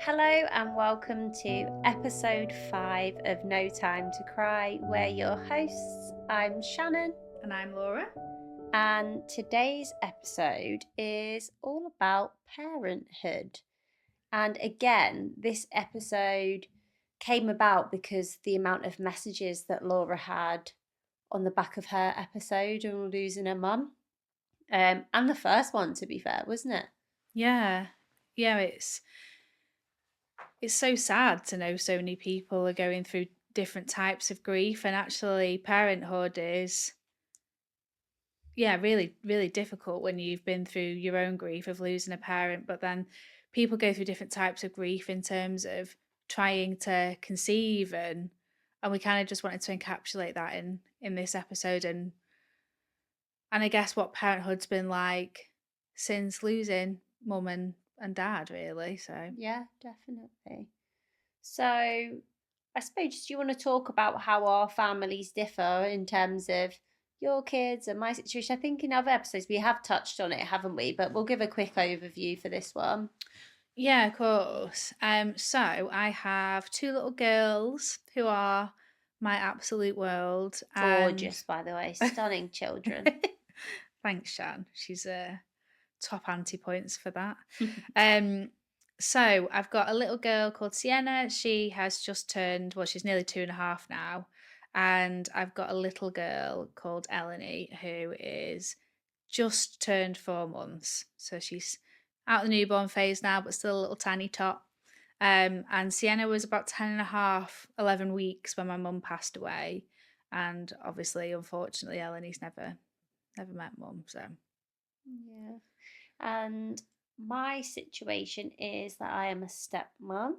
Hello and welcome to episode 5 of No Time to Cry. We're your hosts. I'm Shannon. And I'm Laura. And today's episode is all about parenthood. And again, this episode came about because the amount of messages that Laura had on the back of her episode on losing her mum. And the first one, to be fair, wasn't it? Yeah. It's so sad to know so many people are going through different types of grief, and actually parenthood is really, really difficult when you've been through your own grief of losing a parent, but then people go through different types of grief in terms of trying to conceive, and we kind of just wanted to encapsulate that in this episode, and I guess what parenthood's been like since losing mum and dad, really. So Yeah, definitely. So, I suppose, do you want to talk about how our families differ in terms of your kids and my situation? I think in other episodes we have touched on it, haven't we? But we'll give a quick overview for this one. yeah, of course. So I have two little girls who are my absolute world. Gorgeous, by the way, stunning children. Thanks, Shan. She's top anti-points for that. So I've got a little girl called Sienna. She has just turned, well, she's nearly 2.5 now. And I've got a little girl called Eleni who is just turned 4 months. So she's out the newborn phase now, but still a little tiny tot. And Sienna was about 10 and a half, 11 weeks when my mum passed away. And obviously, unfortunately, Eleni's never met mum. So Yeah. And my situation is that I am a stepmom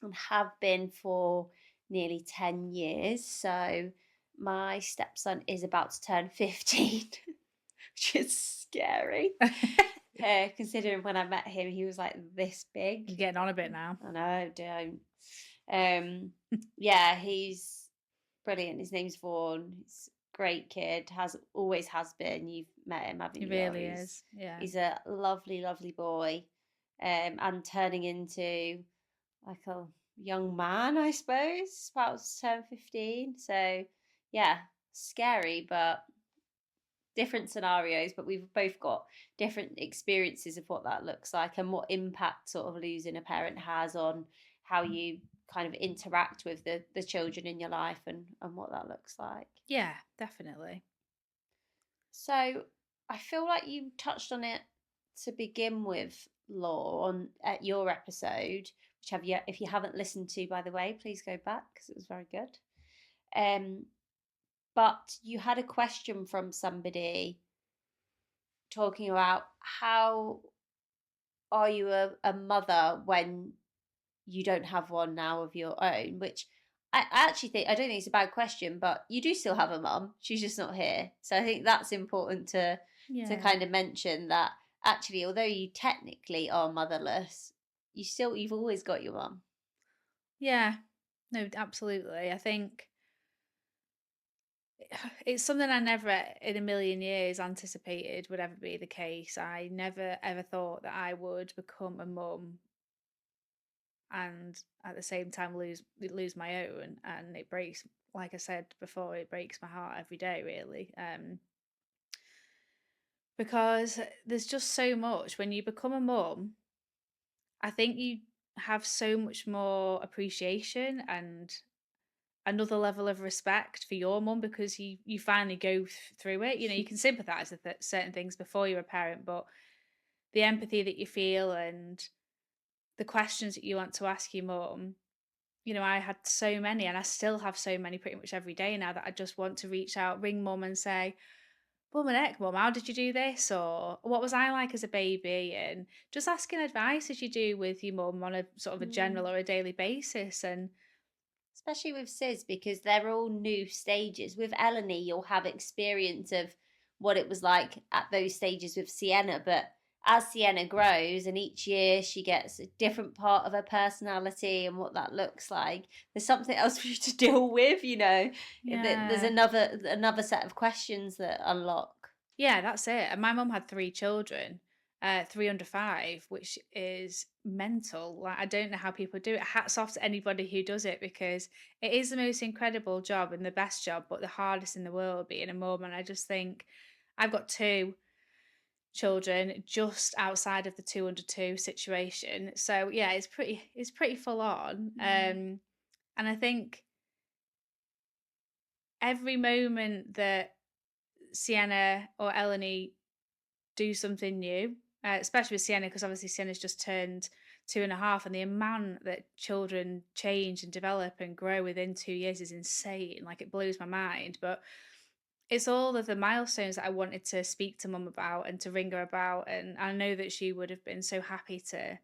and have been for nearly 10 years. So my stepson is about to turn 15, which is scary. Considering when I met him, he was like this big. you're getting on a bit now. I know, don't. Yeah, he's brilliant. His name's Vaughan. He's a great kid. Always has been. You've met him, haven't He you? really is. Yeah. He's a lovely, lovely boy. And turning into like a young man, I suppose, about to turn 15. So yeah, scary, but different scenarios, but we've both got different experiences of what that looks like and what impact sort of losing a parent has on how you kind of interact with the children in your life and what that looks like. Yeah, definitely. So I feel like you touched on it to begin with, Law, on at your episode, which have you, if you haven't listened to, by the way, please go back because it was very good. But you had a question from somebody talking about how are you a mother when you don't have one now of your own, which I actually think, I don't think it's a bad question, but you do still have a mum. She's just not here. So I think that's important to kind of mention that actually, although you technically are motherless, you've always got your mum. Yeah, no, absolutely. I think it's something I never in a million years anticipated would ever be the case. I never ever thought that I would become a mum and at the same time lose my own, and it breaks, like I said before, it breaks my heart every day, really. Because there's just so much when you become a mum. I think you have so much more appreciation and another level of respect for your mum because you finally go through it. You know, you can sympathise with certain things before you're a parent, but the empathy that you feel and the questions that you want to ask your mum, you know, I had so many and I still have so many pretty much every day now that I just want to reach out, ring mum and say, Mum and heck, Mum, how did you do this? Or what was I like as a baby? And just asking advice as you do with your mum on a sort of a general or a daily basis. And Especially with Sis, because they're all new stages. With Eleni, you'll have experience of what it was like at those stages with Sienna, but as Sienna grows and each year she gets a different part of her personality and what that looks like, there's something else for you to deal with, you know. There's another set of questions that unlock. yeah, that's it. And my mum had 3 children. 3 under 5, which is mental. Like, I don't know how people do it. Hats off to anybody who does it, because it is the most incredible job and the best job, but the hardest in the world being a mum. And I just think I've got two children just outside of the 2 under 2 situation. So yeah, it's pretty full on. Mm. And I think every moment that Sienna or Eleni do something new, especially with Sienna, because obviously Sienna's just turned 2.5, and the amount that children change and develop and grow within 2 years is insane. Like, it blows my mind. But it's all of the milestones that I wanted to speak to mum about and to ring her about. And I know that she would have been so happy to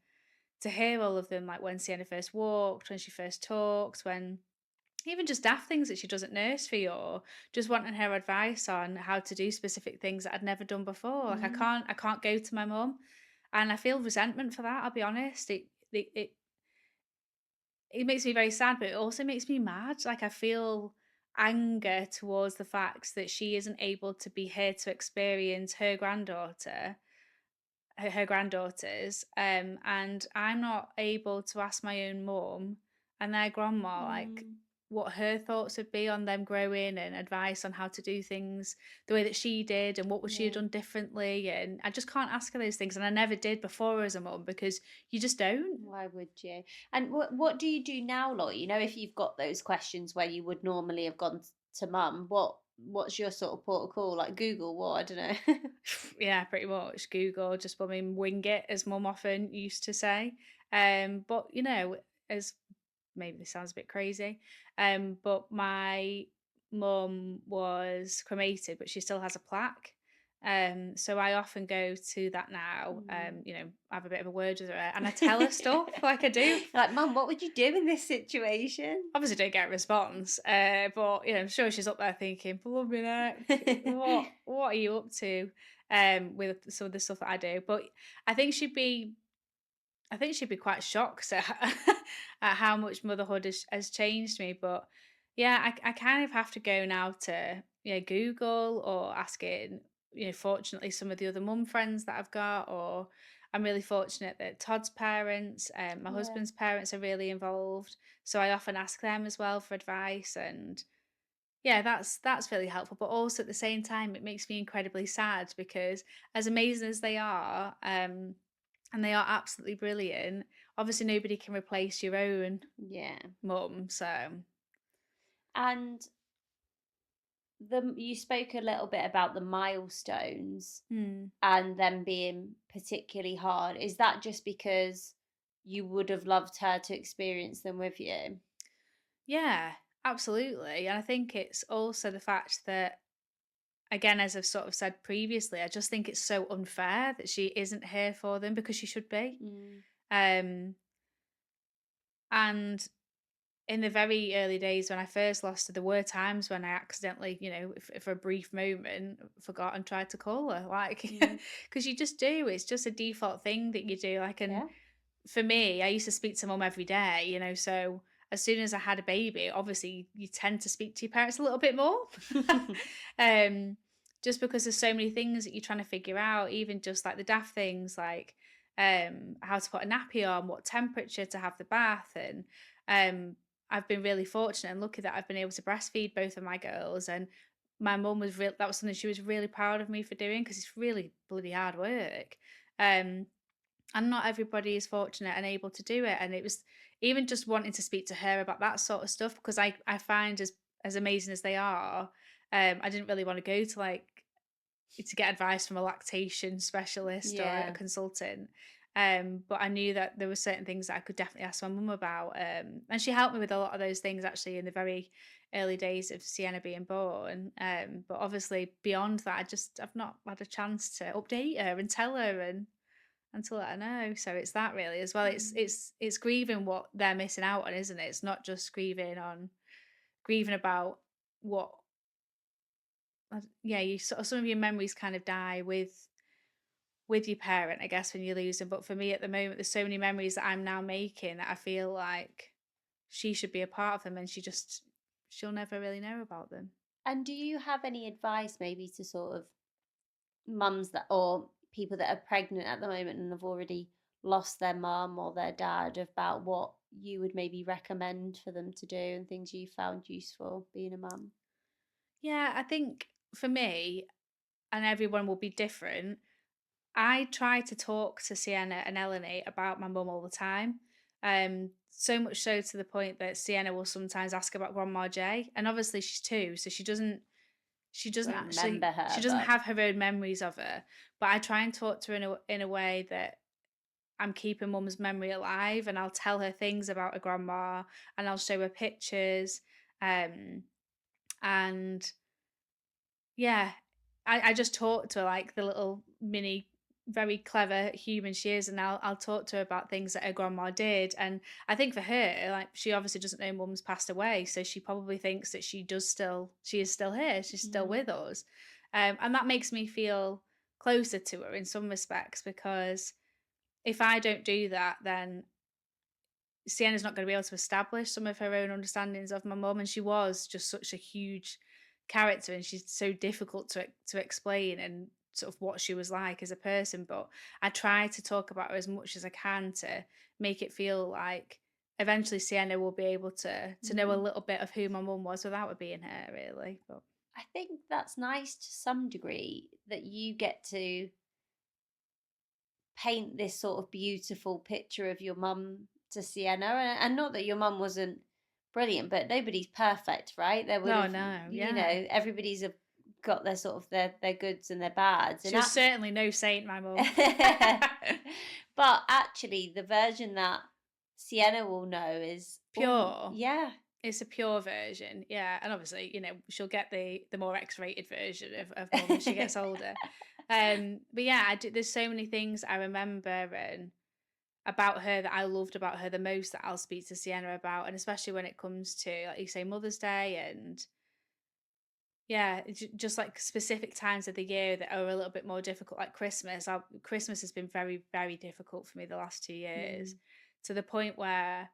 hear all of them, like when Sienna first walked, when she first talked, when even just daft things that she does at nursery, or just wanting her advice on how to do specific things that I'd never done before. Like, Mm. I can't go to my mum, and I feel resentment for that. I'll be honest. It makes me very sad, but it also makes me mad. Like, I feel anger towards the fact that she isn't able to be here to experience her granddaughters, and I'm not able to ask my own mum and their grandma, like, Mm. what her thoughts would be on them growing, and advice on how to do things the way that she did, and what would she have Yeah. done differently. And I just can't ask her those things, and I never did before as a mum, because you just don't. Why would you? And what do you do now, Laura? You know, if you've got those questions where you would normally have gone to mum, what's your sort of protocol? Like Google what? I don't know. Yeah, pretty much Google, just bumming wing it, as mum often used to say. But as maybe this sounds a bit crazy, but my mum was cremated, but she still has a plaque. So I often go to that now, Mm. have a bit of a word with her, and I tell her stuff like I do. Like, mum, what would you do in this situation? Obviously, don't get a response, but I'm sure she's up there thinking, "Blimey heck, what are you up to?" With some of the stuff that I do, but I think she'd be I think she'd be quite shocked at, at how much motherhood has changed me. But yeah, I kind of have to go now to Google, or asking, fortunately, some of the other mum friends that I've got, or I'm really fortunate that Todd's parents, my Yeah. husband's parents, are really involved. So I often ask them as well for advice. And yeah, that's really helpful. But also at the same time, it makes me incredibly sad, because as amazing as they are, and they are absolutely brilliant. Obviously, nobody can replace your own Yeah. mum. So, And you spoke a little bit about the milestones hmm, and them being particularly hard. Is that just because you would have loved her to experience them with you? yeah, absolutely. And I think it's also the fact that, again, as I've sort of said previously, I just think it's so unfair that she isn't here for them, because she should be. Mm. Um, and in the very early days when I first lost her, there were times when I accidentally, for a brief moment, forgot and tried to call her, like, Mm. because you just do. It's just a default thing that you do. Like, and Yeah. for me, I used to speak to mum every day, so as soon as I had a baby, obviously you tend to speak to your parents a little bit more. um, just because there's so many things that you're trying to figure out, even just like the daft things, like how to put a nappy on, what temperature to have the bath. And I've been really fortunate and lucky that I've been able to breastfeed both of my girls. And my mum was real that was something she was really proud of me for doing, because it's really bloody hard work. Um, and not everybody is fortunate and able to do it. And it was even just wanting to speak to her about that sort of stuff, because I find, as amazing as they are, I didn't really want to go to, like, to get advice from a lactation specialist or a Yeah. consultant. But I knew that there were certain things that I could definitely ask my mum about. And she helped me with a lot of those things, actually, in the very early days of Sienna being born. But obviously beyond that, I've not had a chance to update her and tell her, and to let her know. So it's that, really, as well. It's Mm. it's it's grieving what they're missing out on, isn't it? It's not just grieving about what. Yeah, you sort of, some of your memories kind of die with your parent, I guess, when you lose them. But for me at the moment, there's so many memories that I'm now making that I feel like she should be a part of them, and she'll never really know about them. And do you have any advice maybe to sort of mums that or people that are pregnant at the moment and have already lost their mum or their dad, about what you would maybe recommend for them to do and things you found useful being a mum? Yeah, I think for me, and everyone will be different, I try to talk to Sienna and Eleni about my mum all the time. So much so to the point that Sienna will sometimes ask about Grandma J, and obviously she's 2, so she doesn't Won't actually remember she her, doesn't but have her own memories of her. But I try and talk to her in a way that I'm keeping mum's memory alive, and I'll tell her things about her grandma, and I'll show her pictures, um, and yeah, I just talk to her like the little mini, very clever human she is, and I'll talk to her about things that her grandma did, and I think for her, like she obviously doesn't know mum's passed away, so she probably thinks that she is still here, she's still mm, with us, and that makes me feel closer to her in some respects because if I don't do that, then Sienna's not going to be able to establish some of her own understandings of my mum, and she was just such a huge character, and she's so difficult to explain and sort of what she was like as a person. But I try to talk about her as much as I can to make it feel like eventually Sienna will be able to know a mm. little bit of who my mum was without it being her, really. But I think that's nice to some degree that you get to paint this sort of beautiful picture of your mum to Sienna, and not that your mum wasn't brilliant, but nobody's perfect, right? There would no, have, no, you yeah, know, everybody's got their sort of their goods and their bads, she and was certainly no saint, my mum. but actually, the version that Sienna will know is, oh Pure. yeah, It's a pure version, yeah, and obviously, she'll get the more X-rated version of mum as she gets older. But yeah, there's so many things I remember and about her that I loved about her the most that I'll speak to Sienna about, and especially when it comes to, like you say, Mother's Day and yeah, just like specific times of the year that are a little bit more difficult, like Christmas. Christmas has been very, very difficult for me the last 2 years, mm, to the point where,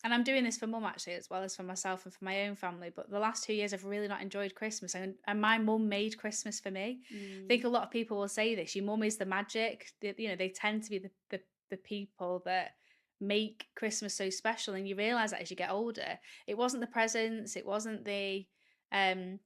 and I'm doing this for mum actually as well as for myself and for my own family. But the last 2 years, I've really not enjoyed Christmas, and my mum made Christmas for me. I mm, think a lot of people will say this. Your mum is the magic. They tend to be the people that make Christmas so special, and you realize that as you get older. It wasn't the presents. Um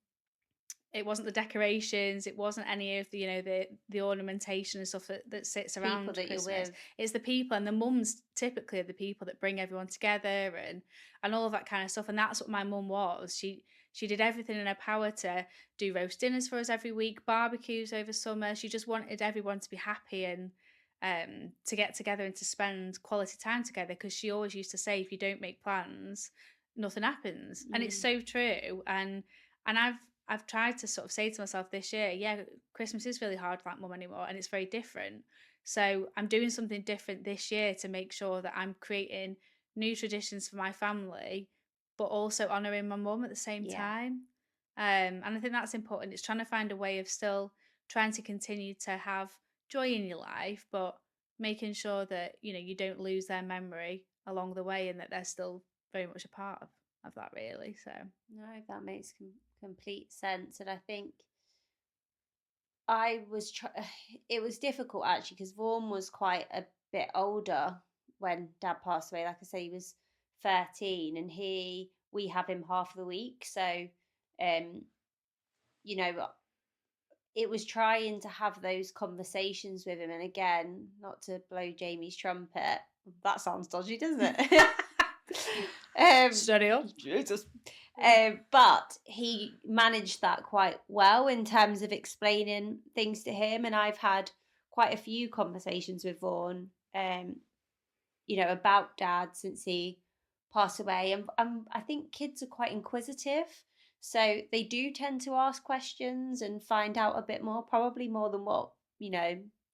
it wasn't the decorations, it wasn't any of the ornamentation and stuff that sits people around that you're Christmas. with, It's the people, and the mums typically are the people that bring everyone together and all of that kind of stuff. And that's what my mum was. She did everything in her power to do roast dinners for us every week, barbecues over summer. She just wanted everyone to be happy and to get together and to spend quality time together, because she always used to say, if you don't make plans, nothing happens. And it's mm, so true. And I've tried to sort of say to myself this year, yeah, Christmas is really hard like mum anymore, and it's very different. So I'm doing something different this year to make sure that I'm creating new traditions for my family, but also honouring my mum at the same yeah. time. And I think that's important. It's trying to find a way of still trying to continue to have joy in your life, but making sure that you don't lose their memory along the way, and that they're still very much a part of that, really. So No, that makes complete sense, and I think I was it was difficult actually because Vaughan was quite a bit older when Dad passed away. Like I say, he was 13, and we have him half the week, so um, you know, it was trying to have those conversations with him. And again, not to blow Jamie's trumpet, that sounds dodgy, doesn't it? steady on. Jesus. But he managed that quite well in terms of explaining things to him. And I've had quite a few conversations with Vaughan, about Dad since he passed away. And I think kids are quite inquisitive. So they do tend to ask questions and find out a bit more, probably more than what,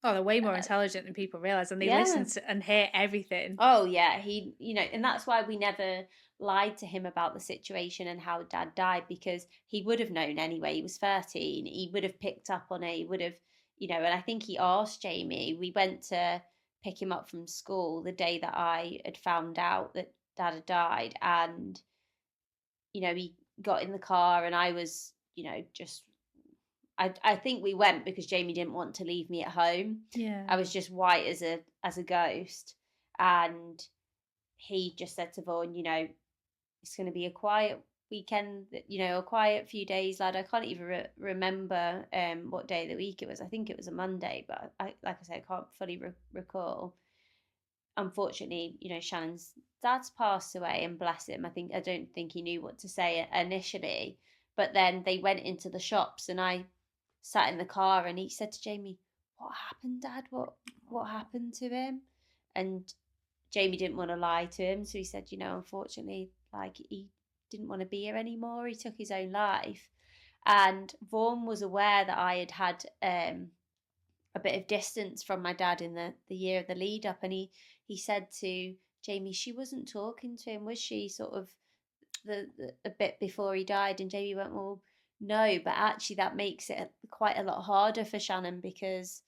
Oh, they're way more uh, intelligent than people realize, and they yeah. listen to and hear everything. Oh yeah, and that's why we never lied to him about the situation and how Dad died, because he would have known anyway. He was 13. He would have picked up on it. He would have, and I think he asked Jamie. We went to pick him up from school the day that I had found out that Dad had died, and he got in the car, and I was, just I think we went because Jamie didn't want to leave me at home. Yeah. I was just white as a ghost, and he just said to Vaughan, it's going to be a quiet weekend, a quiet few days, lad. I can't even remember what day of the week it was. I think it was a Monday, but like I said, I can't fully recall. Unfortunately, Shannon's dad's passed away, and bless him. I don't think he knew what to say initially, but then they went into the shops, and I sat in the car, and he said to Jamie, "What happened, Dad? What happened to him?" And Jamie didn't want to lie to him, so he said, unfortunately, like he didn't want to be here anymore. He took his own life, and Vaughan was aware that I had a bit of distance from my dad in the year of the lead up, and he said to Jamie, she wasn't talking to him, was she? Sort of the a bit before he died, and Jamie went, well, no, but actually that makes it quite a lot harder for Shannon because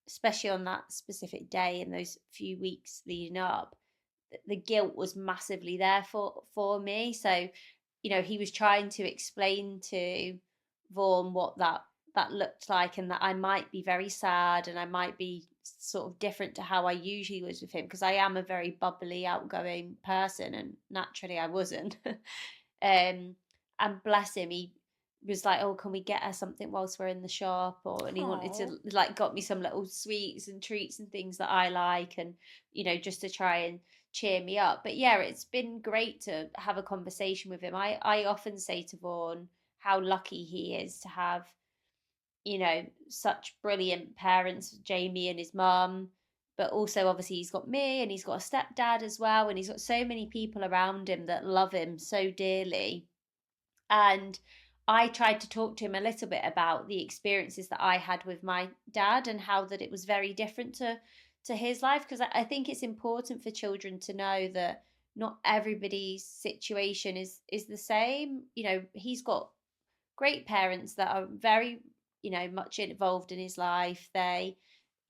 especially on that specific day in those few weeks leading up, the guilt was massively there for me. So, he was trying to explain to Vaughan what that looked like, and that I might be very sad and I might be sort of different to how I usually was with him because I am a very bubbly, outgoing person, and naturally I wasn't. And bless him, he was like, "Oh, can we get her something whilst we're in the shop?" Or and he wanted Oh, to like got me some little sweets and treats and things that I like, and just to try and cheer me up. But yeah, it's been great to have a conversation with him. I often say to Vaughan how lucky he is to have such brilliant parents, Jamie and his mum. But also, obviously, he's got me and he's got a stepdad as well. And he's got so many people around him that love him so dearly. And I tried to talk to him a little bit about the experiences that I had with my dad and how that it was very different to his life because I think it's important for children to know that not everybody's situation is the same. He's got great parents that are very, much involved in his life. They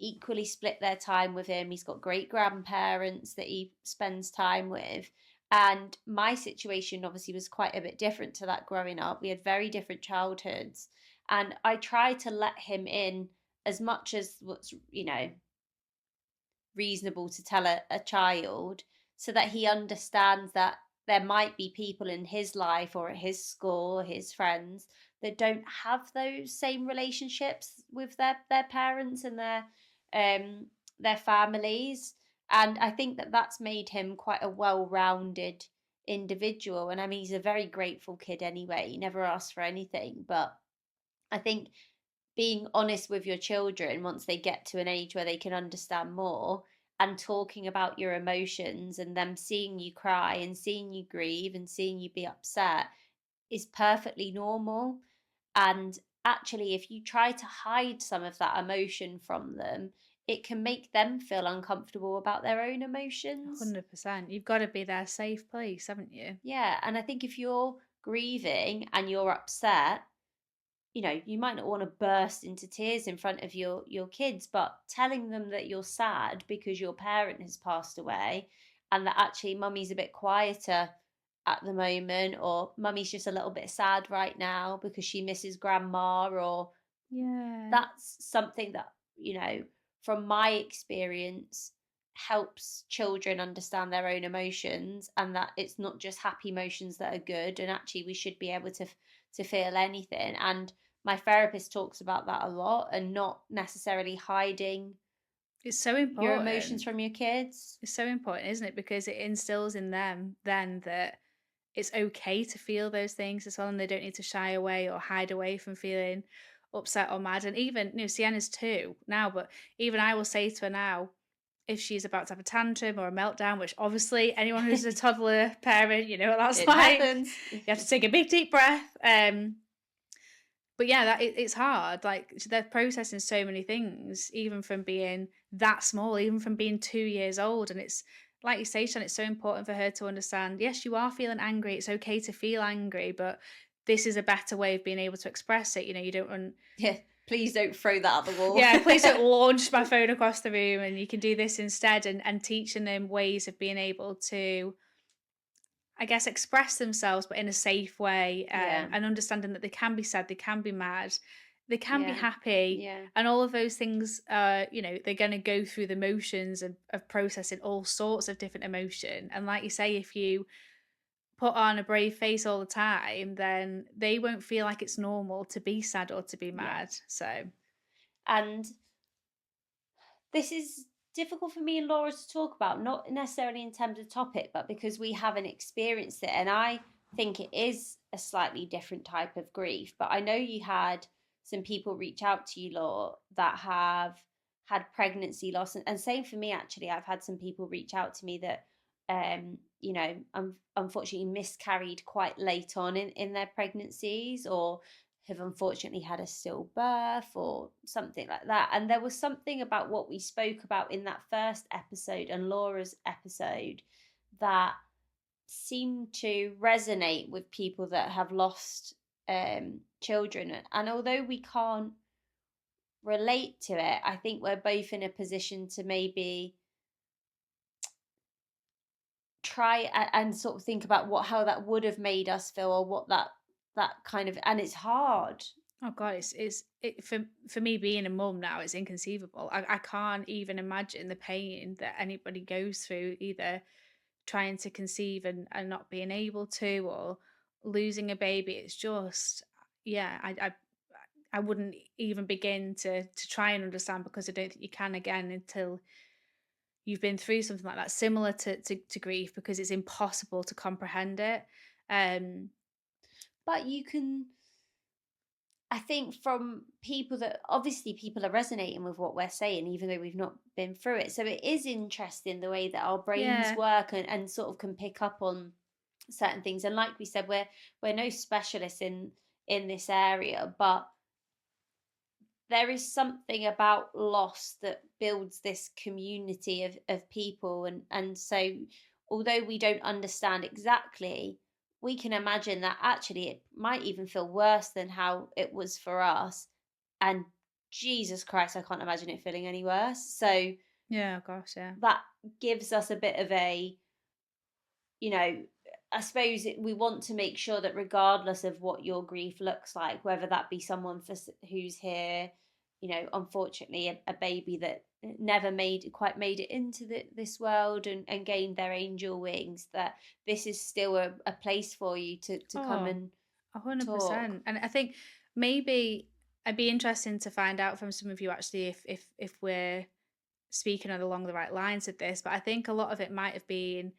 equally split their time with him. He's got great grandparents that he spends time with. And my situation obviously was quite a bit different to that growing up. We had very different childhoods. And I try to let him in as much as what's, reasonable to tell a child so that he understands that there might be people in his life or at his school or his friends that don't have those same relationships with their parents and their families. And I think that that's made him quite a well-rounded individual. And I mean, he's a very grateful kid anyway. He never asks for anything, but I think being honest with your children once they get to an age where they can understand more and talking about your emotions and them seeing you cry and seeing you grieve and seeing you be upset is perfectly normal. And actually, if you try to hide some of that emotion from them, it can make them feel uncomfortable about their own emotions. 100%. You've got to be their safe place, haven't you? Yeah. And I think if you're grieving and you're upset, you might not want to burst into tears in front of your kids, but telling them that you're sad because your parent has passed away and that actually mummy's a bit quieter at the moment, or mummy's just a little bit sad right now because she misses grandma, or Yeah. that's something that, from my experience, helps children understand their own emotions and that it's not just happy emotions that are good, and actually we should be able to feel anything. And my therapist talks about that a lot, and not necessarily hiding It's so your emotions important. from your kids. It's so important, isn't it? Because it instills in them then that it's okay to feel those things as well, and they don't need to shy away or hide away from feeling upset or mad. And even, Sienna's 2 now, but even I will say to her now, if she's about to have a tantrum or a meltdown, which obviously anyone who's a toddler parent, you know what that's It like. happens. You have to take a big deep breath. But yeah, it's hard. Like they're processing so many things, even from being that small, even from being 2 years old. And it's like you say, Sean, it's so important for her to understand. Yes, you are feeling angry. It's okay to feel angry, but this is a better way of being able to express it. You don't run. Yeah, please don't throw that at the wall. Yeah, please don't launch my phone across the room, and you can do this instead. And teaching them ways of being able to, I guess, express themselves, but in a safe way, Yeah. and understanding that they can be sad, they can be mad, they can be Yeah. happy, Yeah. and all of those things, they're going to go through the motions of processing all sorts of different emotion. And like you say, if you put on a brave face all the time, then they won't feel like it's normal to be sad or to be Yeah. mad. So, And this is difficult for me and Laura to talk about, not necessarily in terms of topic, but because we haven't experienced it. And I think it is a slightly different type of grief. But I know you had some people reach out to you, Laura, that have had pregnancy loss. And same for me, actually. I've had some people reach out to me that, unfortunately miscarried quite late on in their pregnancies, or have unfortunately had a stillbirth or something like that. And there was something about what we spoke about in that first episode and Laura's episode that seemed to resonate with people that have lost children. And although we can't relate to it, I think we're both in a position to maybe try and sort of think about what how that would have made us feel, or what that kind of, and it's hard. oh god, for me being a mum now, it's inconceivable. I can't even imagine the pain that anybody goes through, either trying to conceive and not being able to, or losing a baby. It's just, yeah, I wouldn't even begin to try and understand, because I don't think you can again until you've been through something like that, similar to grief, because it's impossible to comprehend it. Um, But you can, I think, from people that obviously people are resonating with what we're saying, even though we've not been through it. So it is interesting the way that our brains yeah, work, and sort of can pick up on certain things. And like we said, we're no specialists in this area, but there is something about loss that builds this community of people. And so although we don't understand exactly, we can imagine that actually it might even feel worse than how it was for us. And Jesus Christ, I can't imagine it feeling any worse. So yeah, gosh, yeah. that gives us a bit of a, you know, I suppose we want to make sure that regardless of what your grief looks like, whether that be someone who's here, unfortunately a baby that never quite made it into this world, and gained their angel wings, that this is still a place for you to come Oh, and talk. 100%. And I think maybe I'd be interesting to find out from some of you actually if we're speaking along the right lines of this. But I think a lot of it might have been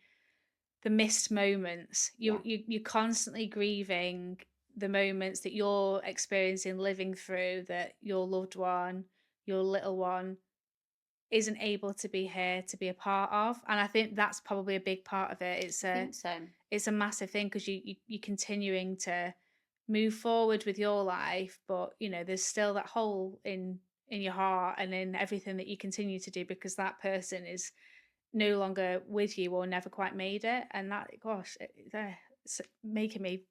the missed moments. Yeah. You're constantly grieving the moments that you're experiencing, living through, that your loved one, your little one, isn't able to be here to be a part of. And I think that's probably a big part of it. I think so. It's a massive thing, because you're continuing to move forward with your life, but there's still that hole in your heart and in everything that you continue to do, because that person is no longer with you or never quite made it. And that, gosh, it's making me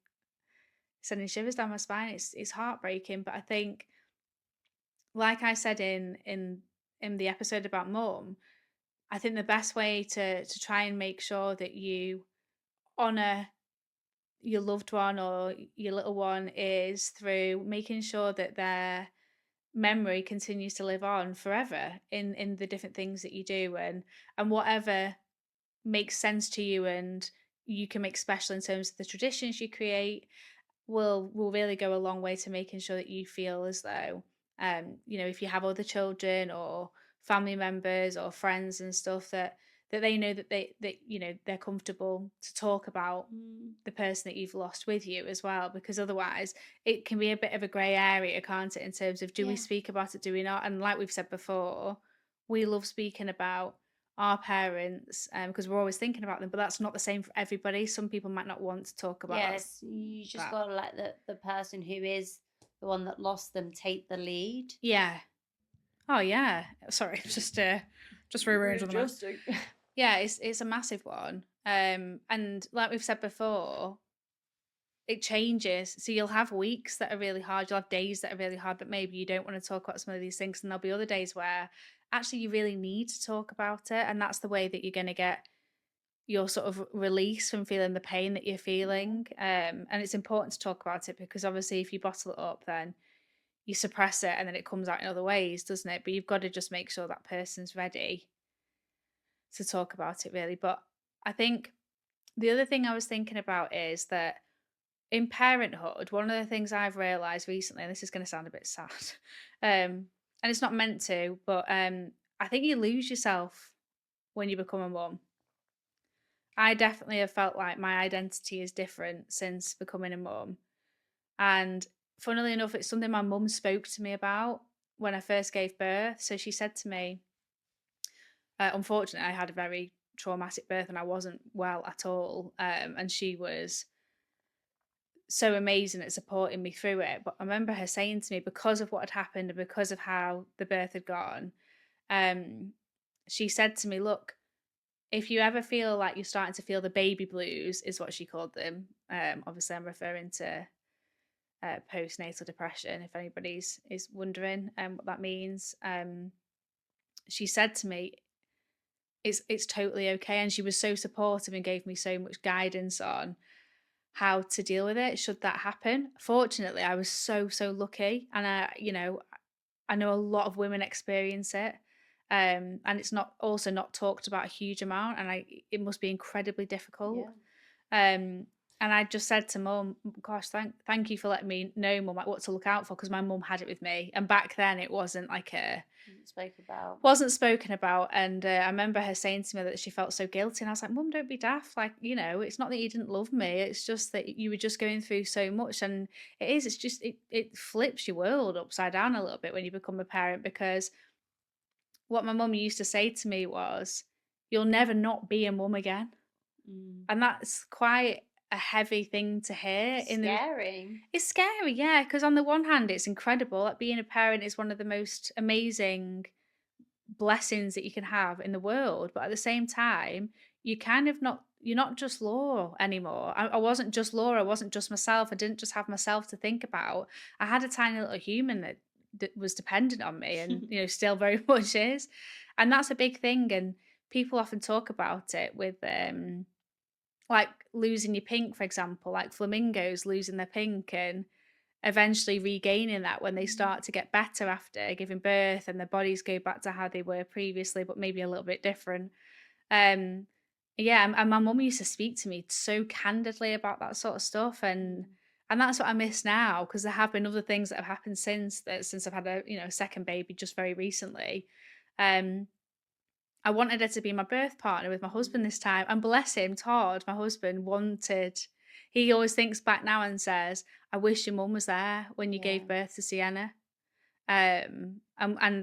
sending shivers down my spine. It's heartbreaking. But I think, like I said in the episode about mum, I think the best way to try and make sure that you honor your loved one or your little one is through making sure that their memory continues to live on forever in the different things that you do, and whatever makes sense to you and you can make special in terms of the traditions you create will really go a long way to making sure that you feel as though, if you have other children or family members or friends and stuff, that they know that they're comfortable to talk about Mm, the person that you've lost with you as well, because otherwise it can be a bit of a grey area, can't it, in terms of, do we yeah. speak about it, do we not? And like we've said before, we love speaking about our parents, because we're always thinking about them, but that's not the same for everybody. Some people might not want to talk about Yes, you just that. got to let the person who is the one that lost them take the lead. Yeah. Oh yeah. Sorry, just rearranged on the mic. Readjusting. Yeah, it's a massive one. And like we've said before, it changes. So you'll have weeks that are really hard. You'll have days that are really hard that maybe you don't want to talk about some of these things, and there'll be other days where actually you really need to talk about it, and that's the way that you're going to get your sort of release from feeling the pain that you're Yeah. feeling. And it's important to talk about it, because obviously if you bottle it up, then you suppress it and then it comes out in other ways, doesn't it? But you've got to just make sure that person's ready to talk about it, really. But I think the other thing I was thinking about is that in parenthood, one of the things I've realized recently, and this is going to sound a bit sad, and it's not meant to, but I think you lose yourself when you become a mum. I definitely have felt like my identity is different since becoming a mum. And funnily enough, it's something my mum spoke to me about when I first gave birth. So she said to me, unfortunately, I had a very traumatic birth and I wasn't well at all. And she was so amazing at supporting me through it. But I remember her saying to me, because of what had happened and because of how the birth had gone, um, she said to me, look, if you ever feel like you're starting to feel the baby blues, is what she called them. Obviously, I'm referring to postnatal depression. If anybody's is wondering what that means, she said to me, "It's totally okay," and she was so supportive and gave me so much guidance on how to deal with it should that happen. Fortunately, I was so lucky, and I know a lot of women experience it. And it's not also not talked about a huge amount, and it must be incredibly difficult. Yeah. Um, and I just said to mum, "Gosh, thank you for letting me know, mum, like what to look out for," because my mum had it with me, and back then it wasn't like a Spoke about. wasn't spoken about. And I remember her saying to me that she felt so guilty, and I was like, "Mum, don't be daft. Like, it's not that you didn't love me. It's just that you were just going through so much." And it is. It's just it flips your world upside down a little bit when you become a parent, because what my mum used to say to me was, "You'll never not be a mum again." Mm. And that's quite a heavy thing to hear in the Scary. it's scary, yeah, because on the one hand, it's incredible, like, being a parent is one of the most amazing blessings that you can have in the world, but at the same time, you're not just Laura anymore. I wasn't just Laura, I wasn't just myself, I didn't just have myself to think about. I had a tiny little human that was dependent on me and, still very much is, and that's a big thing, and people often talk about it with, like, losing your pink, for example, like flamingos losing their pink and eventually regaining that when they Mm. start to get better after giving birth and their bodies go back to how they were previously, but maybe a little bit different. Um, yeah, and my mum used to speak to me so candidly about that sort of stuff, and Mm. that's what I miss now, because there have been other things that have happened since I've had a second baby just very recently. Um, I wanted her to be my birth partner with my husband Mm. this time, and bless him, Todd, my husband, he always thinks back now and says, "I wish your mum was there when you Yeah. gave birth to Sienna." And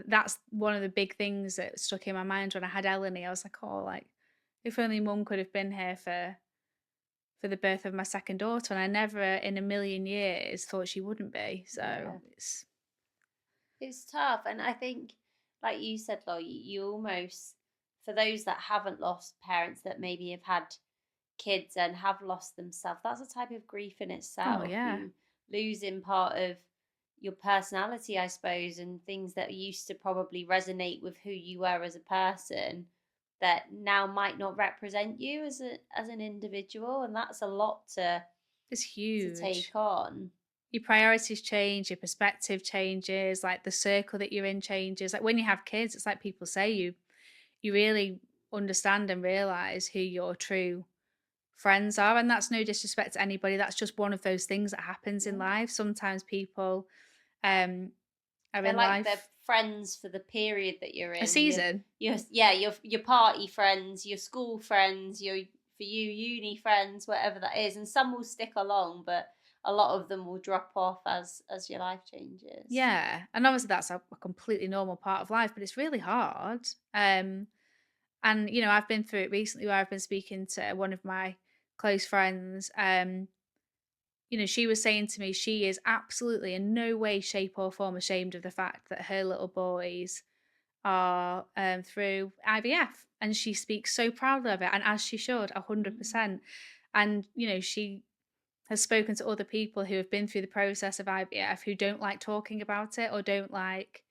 that's one of the big things that stuck in my mind when I had Eleni. I was like, "Oh, like, if only mum could have been here for the birth of my second daughter." And I never in a million years thought she wouldn't be. So Yeah. it's It's tough. And I think, like you said, Lo, you almost, for those that haven't lost parents that maybe have had kids and have lost themselves, that's a type of grief in oh itself. yeah, You losing part of your personality, I suppose, and things that used to probably resonate with who you were as a person that now might not represent you as an individual, and that's a lot it's to take huge. on. Your priorities change, your perspective changes, like the circle that you're in changes. Like when you have kids, it's like people say, you really understand and realize who your true friends are. And that's no disrespect to anybody. That's just one of those things that happens in Yeah. life. Sometimes people um are They're in like the life friends for the period that you're a in. season. Your party friends, your school friends, your for you uni friends, whatever that is. And some will stick along, but a lot of them will drop off as your life changes. Yeah. And obviously that's a completely normal part of life, but it's really hard. And I've been through it recently where I've been speaking to one of my close friends. She was saying to me she is absolutely in no way, shape, or form ashamed of the fact that her little boys are through IVF. And she speaks so proudly of it, and as she should, Mm. 100%. And, she has spoken to other people who have been through the process of IVF who don't like talking about it or don't like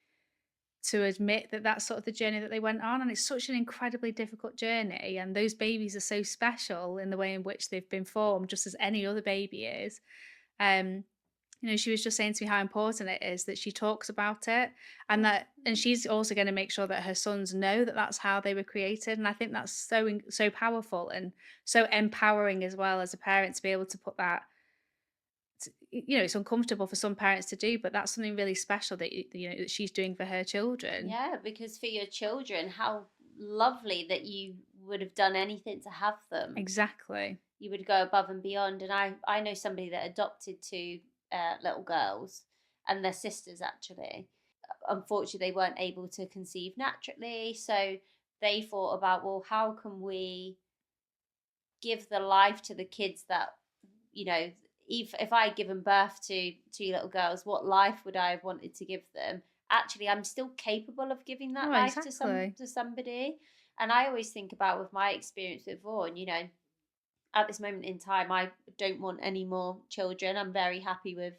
to admit that that's sort of the journey that they went on. And it's such an incredibly difficult journey. And those babies are so special in the way in which they've been formed, just as any other baby is. Um, She was just saying to me how important it is that she talks about it, and Oh, she's also going to make sure that her sons know that that's how they were created. And I think that's so powerful and so empowering as well as a parent to be able to put that. It's uncomfortable for some parents to do, but that's something really special that that she's doing for her children. yeah, because for your children, how lovely that you would have done anything to have them. Exactly. You would go above and beyond. And I know somebody that adopted two little girls, and their sisters actually. Unfortunately, they weren't able to conceive naturally, so they thought about, well, how can we give the life to the kids that, you know, if I had given birth to two little girls, what life would I have wanted to give them? Actually, I'm still capable of giving that Oh, life exactly. to somebody. And I always think about with my experience with Vaughan, at this moment in time, I don't want any more children. I'm very happy with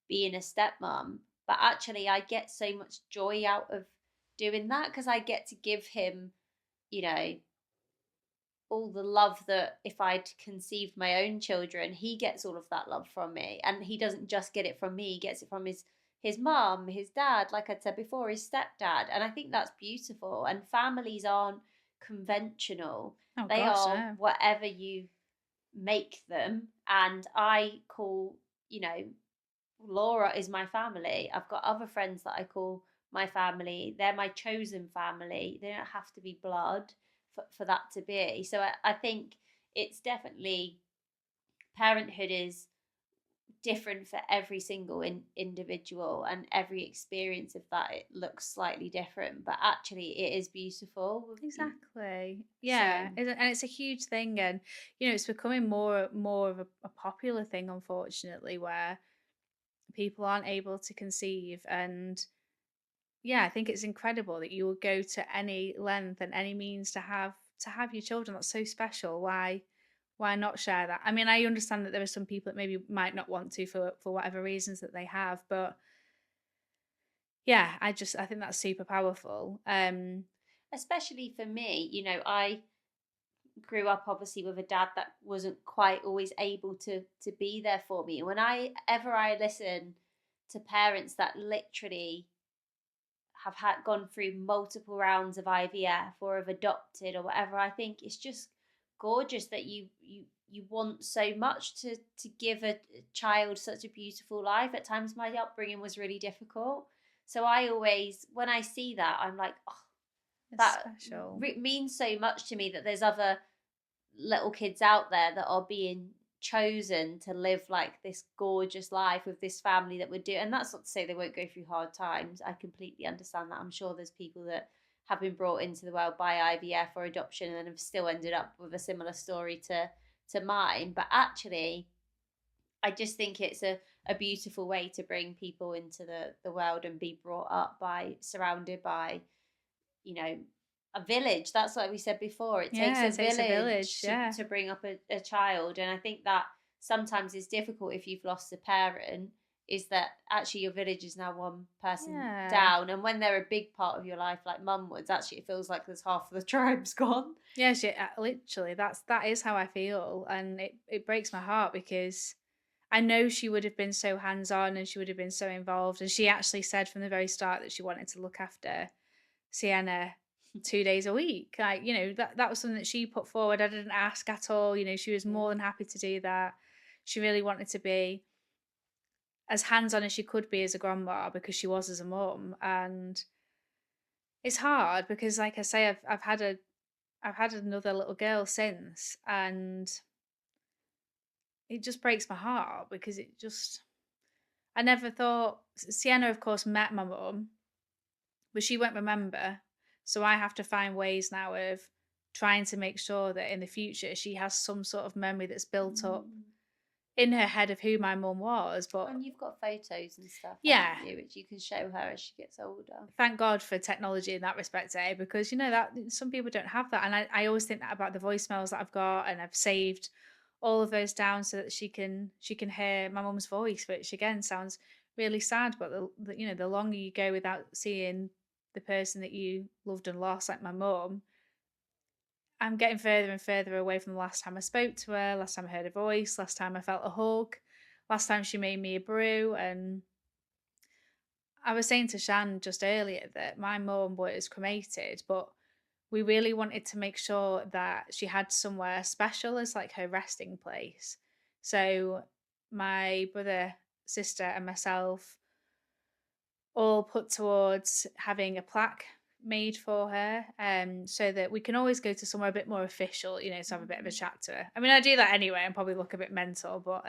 being a stepmom. But actually, I get so much joy out of doing that because I get to give him, you know, all the love that if I'd conceived my own children, he gets all of that love from me. And he doesn't just get it from me, he gets it from his mum, his dad, like I'd said before, his stepdad. And I think that's beautiful. And families aren't conventional. Oh They gosh, are no. whatever you make them. And I call, you know, Laura is my family. I've got other friends that I call my family. They're my chosen family. They don't have to be blood for that to be. So I think it's definitely parenthood is different for every single individual, and every experience of that it looks slightly different, but actually it is beautiful. Exactly. So Yeah, and it's a huge thing, and it's becoming more of a popular thing, unfortunately, where people aren't able to conceive. And yeah, I think it's incredible that you will go to any length and any means to have your children. That's so special. Why not share that? I mean, I understand that there are some people that maybe might not want to for whatever reasons that they have, but yeah, I think that's super powerful. especially for me, I grew up obviously with a dad that wasn't quite always able to be there for me. When I listen to parents that literally have had gone through multiple rounds of IVF or have adopted or whatever, I think it's just gorgeous that you want so much to give a child such a beautiful life. At times my upbringing was really difficult. So I always, when I see that, I'm like, oh, It's that special. means so much to me that there's other little kids out there that are being chosen to live like this gorgeous life with this family that would do. And that's not to say they won't go through hard times. I completely understand that. I'm sure there's people that have been brought into the world by IVF or adoption and have still ended up with a similar story to mine. But actually, I just think it's a beautiful way to bring people into the world and be brought up by, surrounded by, you know, a village. That's what we said before. It takes Yeah, a it takes a village. village Yeah. to bring up a child. And I think that sometimes is difficult if you've lost a parent, is that actually your village is now one person Yeah. down. And when they're a big part of your life, like mum was, actually it feels like there's half of the tribe's gone. Yes, yeah, literally, that is how I feel, and it breaks my heart because I know she would have been so hands on and she would have been so involved, and she actually said from the very start that she wanted to look after Sienna 2 days a week. Like that was something that she put forward. I didn't ask at all. She was more Yeah. than happy to do that. She really wanted to be as hands on as she could be as a grandma because she was as a mum, and it's hard because, like I say, I've had another little girl since, and it just breaks my heart because I never thought Sienna, of course, met my mum, but she won't remember. So I have to find ways now of trying to make sure that in the future she has some sort of memory that's built up Mm. in her head of who my mum was. But And you've got photos and stuff, haven't yeah, you, which you can show her as she gets older. thank God for technology in that respect, because that some people don't have that. And I always think that about the voicemails that I've got, and I've saved all of those down so that she can hear my mum's voice, which again sounds really sad. But the longer you go without seeing the person that you loved and lost, like my mum, I'm getting further and further away from the last time I spoke to her, last time I heard her voice, last time I felt a hug, last time she made me a brew, and I was saying to Shan just earlier that my mum was cremated, but we really wanted to make sure that she had somewhere special as like her resting place. So my brother, sister, and myself all put towards having a plaque made for her, so that we can always go to somewhere a bit more official, to have a bit of a Mm. chat to her. I mean, I do that anyway and probably look a bit mental, but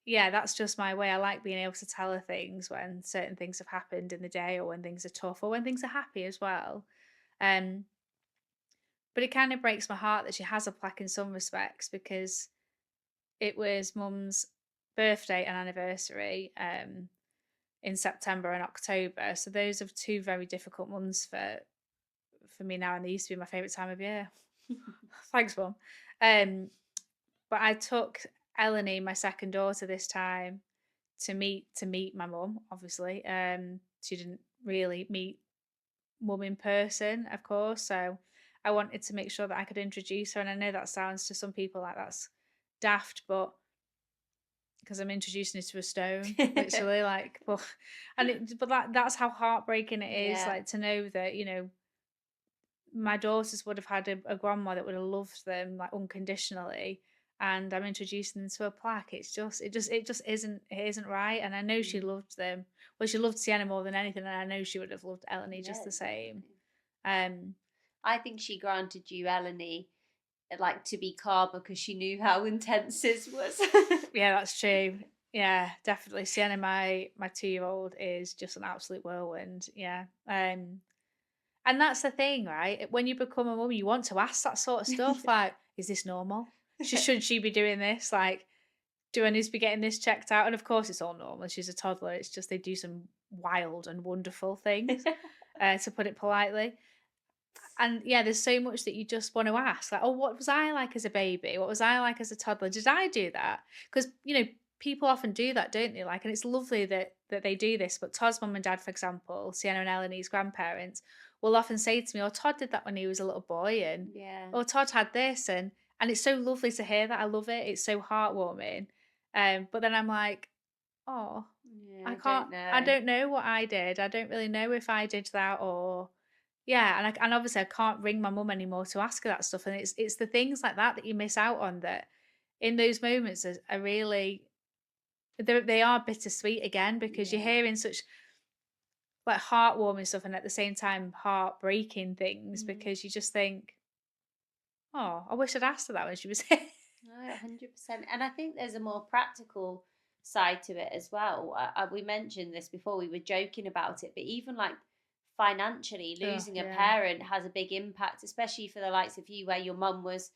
yeah, that's just my way. I like being able to tell her things when certain things have happened in the day, or when things are tough, or when things are happy as well. Um, but it kind of breaks my heart that she has a plaque in some respects, because it was mum's birthday and anniversary in September and October. So those are two very difficult months for me now, and they used to be my favourite time of year. Thanks, mum. Um, but I took Eleni, my second daughter, this time to meet my mum. Obviously, she didn't really meet mum in person, of course. So I wanted to make sure that I could introduce her. And I know that sounds to some people like that's daft, but because I'm introducing her to a stone, literally, like, but that's how heartbreaking it is, Yeah. like, to know that my daughters would have had a grandma that would have loved them like unconditionally, and I'm introducing them to a plaque. It just isn't right. And I know she Mm. loved them. Well, she loved Sienna more than anything, and I know she would have loved Eleni just Yeah, the same. definitely. Um, I think she granted you Eleni like to be calm because she knew how intense his was. yeah, that's true. Yeah, definitely. Sienna, my 2-year-old, is just an absolute whirlwind. Yeah. And that's the thing, right? When you become a mum, you want to ask that sort of stuff, like, is this normal? Should she be doing this? Like, do I need to be getting this checked out? And of course, it's all normal. She's a toddler. It's just they do some wild and wonderful things, to put it politely. And yeah, there's so much that you just want to ask, like, oh, what was I like as a baby? What was I like as a toddler? Did I do that? Because people often do that, don't they? Like, and it's lovely that they do this. But Todd's mum and dad, for example, Sienna and Eleanor's grandparents, will often say to me, "Oh, Todd did that when he was a little boy," and Yeah. "Oh, Todd had this," and it's so lovely to hear that. I love it. It's so heartwarming. But then I'm like, oh, Yeah, I I can't. don't I know. don't know what I did. I don't really know if I did that, or yeah. And obviously I can't ring my mum anymore to ask her that stuff. And it's the things like that that you miss out on, that in those moments are really, they are bittersweet again, because you're Yeah. hearing such like heartwarming stuff, and at the same time heartbreaking things, Mm. because you just think, oh, I wish I'd asked her that when she was here. No, 100%. And I think there's a more practical side to it as well. We mentioned this before, we were joking about it, but even like financially, Oh losing a yeah. parent has a big impact, especially for the likes of you, where your mum was,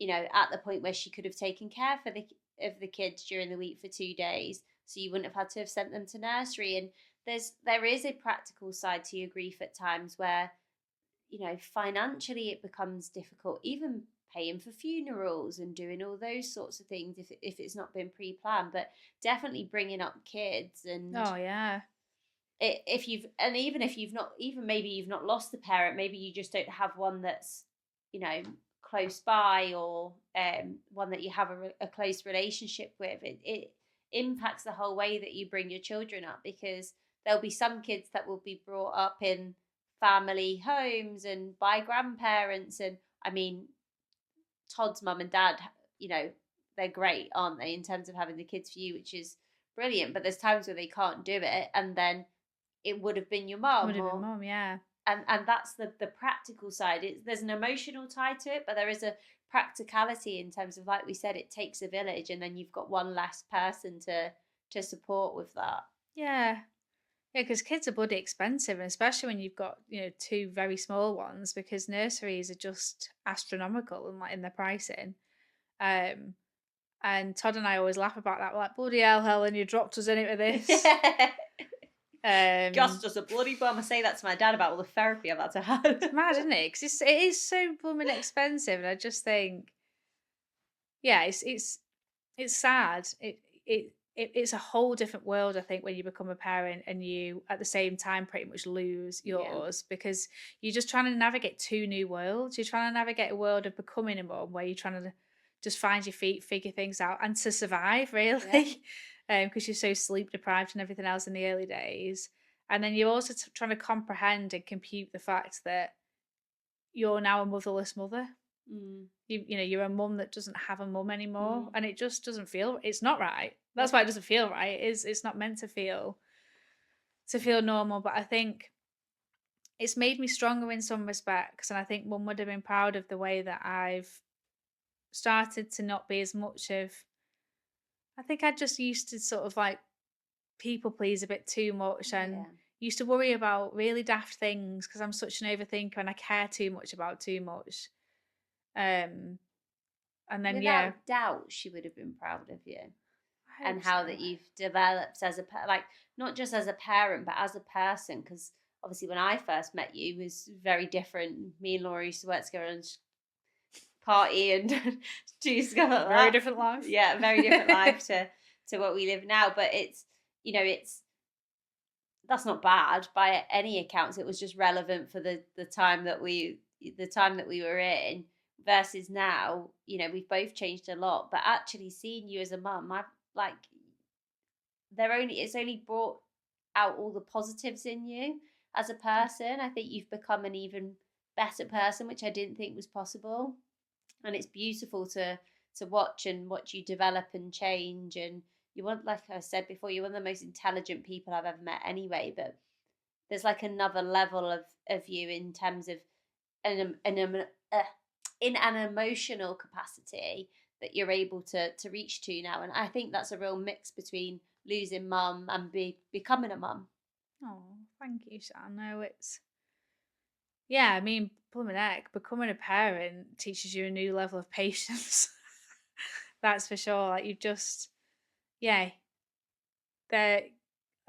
at the point where she could have taken care of the kids during the week for 2 days, so you wouldn't have had to have sent them to nursery. And there is a practical side to your grief at times where financially it becomes difficult, even paying for funerals and doing all those sorts of things if it's not been pre-planned. But definitely bringing up kids, and Oh yeah. if you've and even if you've not, even maybe you've not lost a parent, maybe you just don't have one that's you know close by, or one that you have a close relationship with. It impacts the whole way that you bring your children up, because there'll be some kids that will be brought up in family homes and by grandparents. And I mean, Todd's mum and dad, you know they're great, aren't they, in terms of having the kids for you, which is brilliant. But there's times where they can't do it, and then it would have been your Would mum. have been Or mum, yeah. and that's the practical side. There's an emotional tie to it, but there is a practicality in terms of, like we said, it takes a village, and then you've got one less person to support with that. Yeah. Yeah, because kids are bloody expensive, and especially when you've got, two very small ones, because nurseries are just astronomical and like in their pricing. Um, and Todd and I always laugh about that. We're like, bloody hell, Helen, you dropped us in it with this. Just Um, as a bloody bum. I say that to my dad about all the therapy I've had to it's have. mad, isn't it? Because it is so blooming expensive, and I just think, yeah, it's sad. It's a whole different world, I think, when you become a parent and you at the same time pretty much lose Yeah. yours, because you're just trying to navigate two new worlds. You're trying to navigate a world of becoming a mum, where you're trying to just find your feet, figure things out, and to survive, Yeah. really, because you're so sleep deprived and everything else in the early days. And then you're also trying to comprehend and compute the fact that you're now a motherless mother. Mm. You're a mum that doesn't have a mum anymore, Mm. and it just doesn't feel. It's not right. That's Yeah. why it doesn't feel right. It's not meant to feel normal. But I think it's made me stronger in some respects, and I think mum would have been proud of the way that I've started to not be as much of. I think I just used to sort of like people please a bit too much, and Yeah. used to worry about really daft things because I'm such an overthinker and I care too much about too much. Um, and then yeah, Without doubt, she would have been proud of you, I and hope so. how that you've developed as a like not just as a parent but as a person. Because obviously, when I first met you, it was very different. Me and Laura used to work together and party and do stuff like Very that. different life. Yeah, very different life to what we live now. But it's it's that's not bad by any accounts. It was just relevant for the time that we were in versus now. We've both changed a lot. But actually, seeing you as a mum, I've like it's only brought out all the positives in you as a person. I think you've become an even better person, which I didn't think was possible. And it's beautiful to watch you develop and change. And like I said before, you're one of the most intelligent people I've ever met anyway. But there's like another level of you in terms of uh, in an emotional capacity that you're able to reach to now. And I think that's a real mix between losing mum and becoming a mum. Oh, thank you, Shan. No, it's yeah. I mean, blooming heck, becoming a parent teaches you a new level of patience. That's for sure. Like you've just, yeah, they're.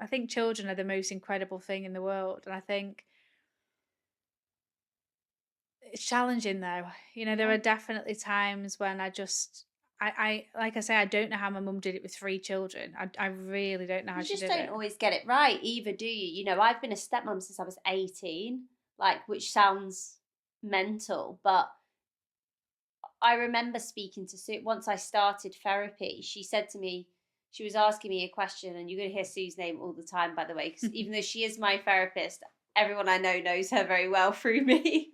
I think children are the most incredible thing in the world, and I think it's challenging though. There Yeah. are definitely times when I like I say, I don't know how my mum did it with 3 children. I really don't know how You she just did don't it. always get it right either, do you? I've been a stepmom since I was 18, like, which sounds mental, but I remember speaking to Sue once I started therapy. She said to me, she was asking me a question, and you're going to hear Sue's name all the time, by the way, because even though she is my therapist, everyone I know knows her very well through me.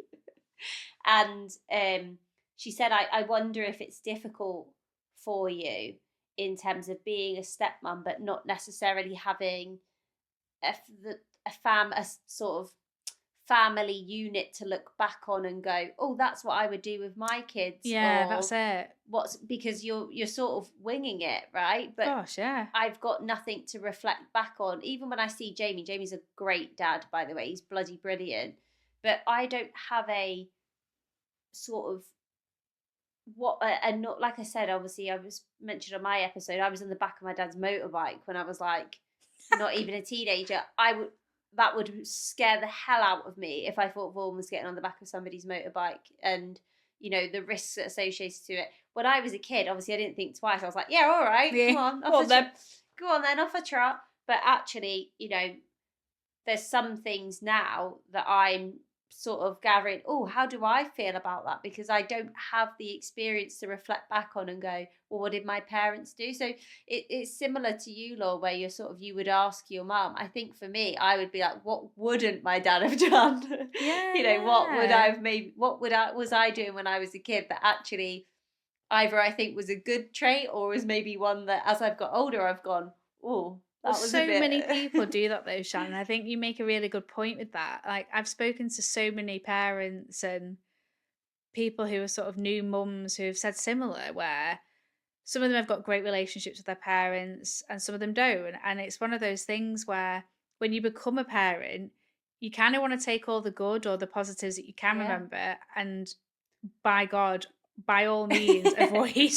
And she said, I wonder if it's difficult for you in terms of being a stepmom, but not necessarily having a, a sort of family unit to look back on and go, oh, that's what I would do with my kids, Yeah, or that's it. what's because you're sort of winging it, right? But Gosh, yeah. I've got nothing to reflect back on. Even when I see Jamie's a great dad, by the way. He's bloody brilliant. But I don't have a sort of and not, like I said, obviously I was mentioned on my episode, I was in the back of my dad's motorbike when I was like not even a teenager. That would scare the hell out of me if I thought Vaughan was getting on the back of somebody's motorbike, and the risks associated to it. When I was a kid, obviously I didn't think twice. I was like, yeah, all right, Yeah. come on, Well then. go on then, off a trot. But actually, there's some things now that I'm sort of gathering, oh, how do I feel about that? Because I don't have the experience to reflect back on and go, well, what did my parents do? So it's similar to you, Law, where you would ask your mum. I think for me, I would be like, what wouldn't my dad have done? Yeah, What would yeah. I have made? Was I doing when I was a kid that actually either I think was a good trait, or was maybe one that as I've got older, I've gone, oh, Well, that was a so bit. many people do that though, Shannon. I think you make a really good point with that. Like I've spoken to so many parents and people who are sort of new mums who have said similar, where some of them have got great relationships with their parents and some of them don't. And it's one of those things where when you become a parent, you kind of want to take all the good or the positives that you can Yeah. remember and by God, by all means, avoid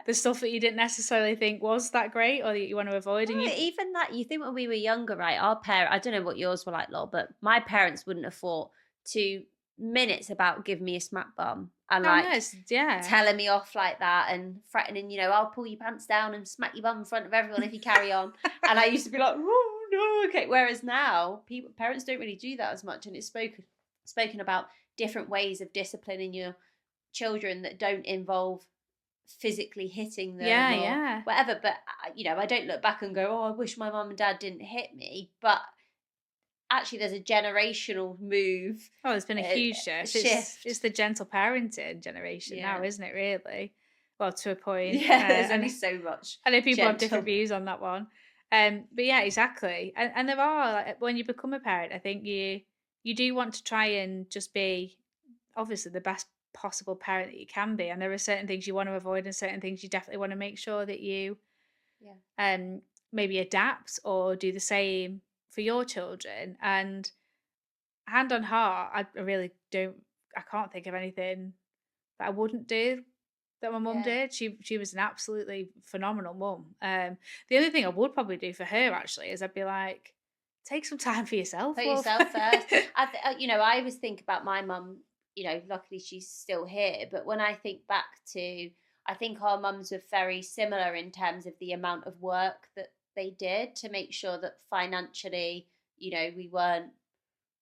the stuff that you didn't necessarily think was that great or that you want to avoid. And Well, you, even that, you think when we were younger, right? Our parents, I don't know what yours were like, Lol, but my parents wouldn't have thought 2 minutes about giving me a smack bum and oh no, like yeah, telling me off like that and threatening, I'll pull your pants down and smack your bum in front of everyone if you carry on. And I used to be like, oh no, okay. Whereas now, parents don't really do that as much, and it's spoken about different ways of disciplining your children that don't involve physically hitting them Yeah, or yeah. whatever. But I don't look back and go, oh, I wish my mum and dad didn't hit me. But actually, there's a generational move, Oh, there's been a uh, huge shift. It's shift. the gentle parenting generation now, Yeah. isn't it, really? Well, to a point. Yeah, there's only And so much I know people have different gentle. views on that one. But yeah, exactly. And there are, like, when you become a parent, I think you do want to try and just be obviously the best possible parent that you can be. And there are certain things you want to avoid and certain things you definitely want to make sure that you Yeah. um maybe adapt or do the same for your children. And hand on heart, I really don't I can't think of anything that I wouldn't do that my mum Yeah. did. She was an absolutely phenomenal mum. The only thing I would probably do for her actually is I'd be like, take some time for yourself, Put love. yourself first. I always think about my mum. Luckily she's still here. But when I think back to, I think our mums were very similar in terms of the amount of work that they did to make sure that financially, we weren't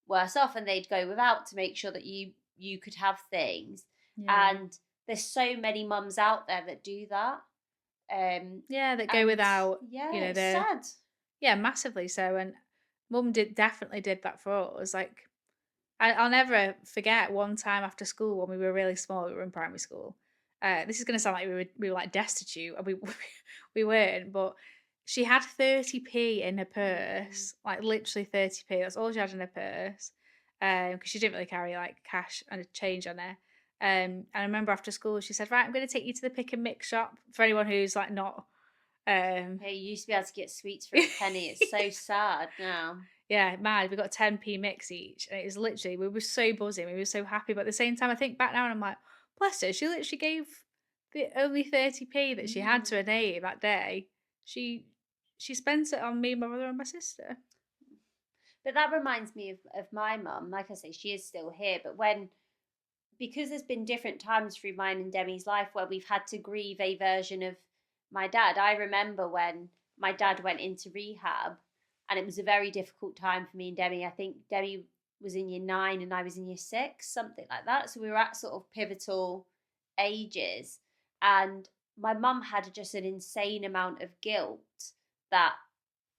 worse off, and they'd go without to make sure that you could have things. Yeah. And there's so many mums out there that do that. Yeah, that go And without, yeah, it's the sad. yeah, massively so. And mum definitely did that for us. Like I'll never forget one time after school when we were really small. We were in primary school. This is going to sound like we were like destitute, and we we weren't. But she had 30p in her Mm. purse, like literally 30p. That's all she had in her purse, because she didn't really carry like cash and change on her. And I remember after school, she said, "Right, I'm going to take you to the pick and mix shop." For anyone who's like not, um, Hey, you used to be able to get sweets for a penny. It's so sad now. yeah, mad. We got 10p mix each. And it was literally, we were so buzzing. We were so happy. But at the same time, I think back now and I'm like, bless her. She literally gave the only 30p that she had Mm. to her name that day. She she spent it on me, my brother, and my sister. But that reminds me of my mum. Like I say, she is still here. But because there's been different times through mine and Demi's life where we've had to grieve a version of my dad. I remember when my dad went into rehab, and it was a very difficult time for me and Demi. I think Demi was in year 9 and I was in year 6, something like that. So we were at sort of pivotal ages. And my mum had just an insane amount of guilt that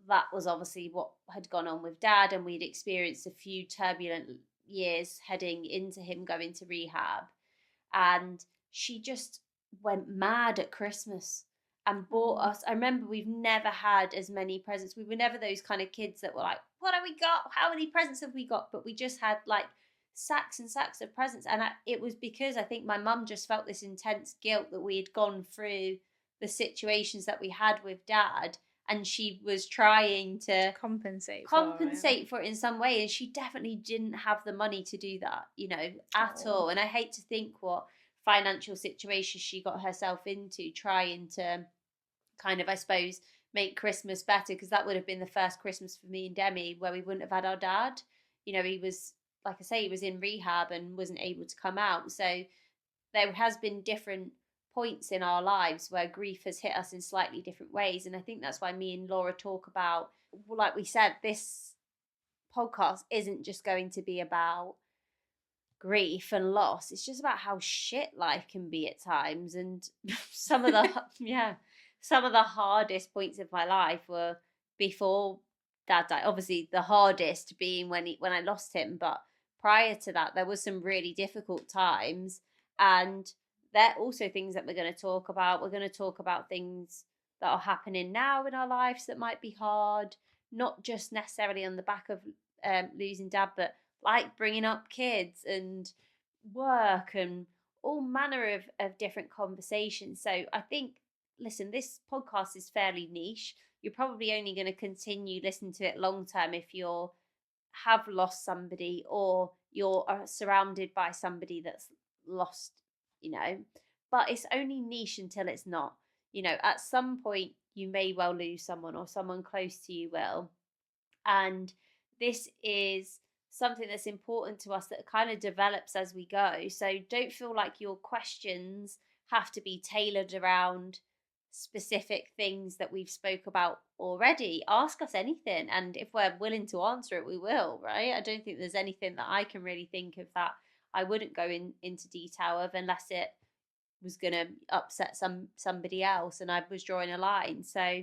that was obviously what had gone on with dad, and we'd experienced a few turbulent years heading into him going to rehab. And she just went mad at Christmas and bought Oh, us. I remember we've never had as many presents. We were never those kind of kids that were like, what have we got? How many presents have we got? But we just had like sacks and sacks of presents. And it was because I think my mum just felt this intense guilt that we had gone through the situations that we had with dad. And she was trying to to compensate for it. compensate for it in some way, and she definitely didn't have the money to do that, at Oh, all. And I hate to think what financial situation she got herself into trying to kind of, I suppose, make Christmas better, because that would have been the first Christmas for me and Demi where we wouldn't have had our dad. He was, like I say, he was in rehab and wasn't able to come out. So there has been different points in our lives where grief has hit us in slightly different ways. And I think that's why me and Laura talk about, like we said, this podcast isn't just going to be about grief and loss. It's just about how shit life can be at times. And some of the yeah, some of the hardest points of my life were before dad died. Obviously the hardest being when I lost him, but prior to that there was some really difficult times. And they're also things that we're going to talk about. We're going to talk about things that are happening now in our lives that might be hard, not just necessarily on the back of losing dad, but like bringing up kids and work and all manner of different conversations. So I think, listen, this podcast is fairly niche. You're probably only going to continue listening to it long term if you're have lost somebody, or you're surrounded by somebody that's lost, you know. But it's only niche until it's not. At some point you may well lose someone, or someone close to you will. And this is something that's important to us that kind of develops as we go. So don't feel like your questions have to be tailored around specific things that we've spoke about already. Ask us anything, and if we're willing to answer it, we will. Right? I don't think there's anything that I can really think of that I wouldn't go into detail of, unless it was going to upset somebody else, and I was drawing a line. So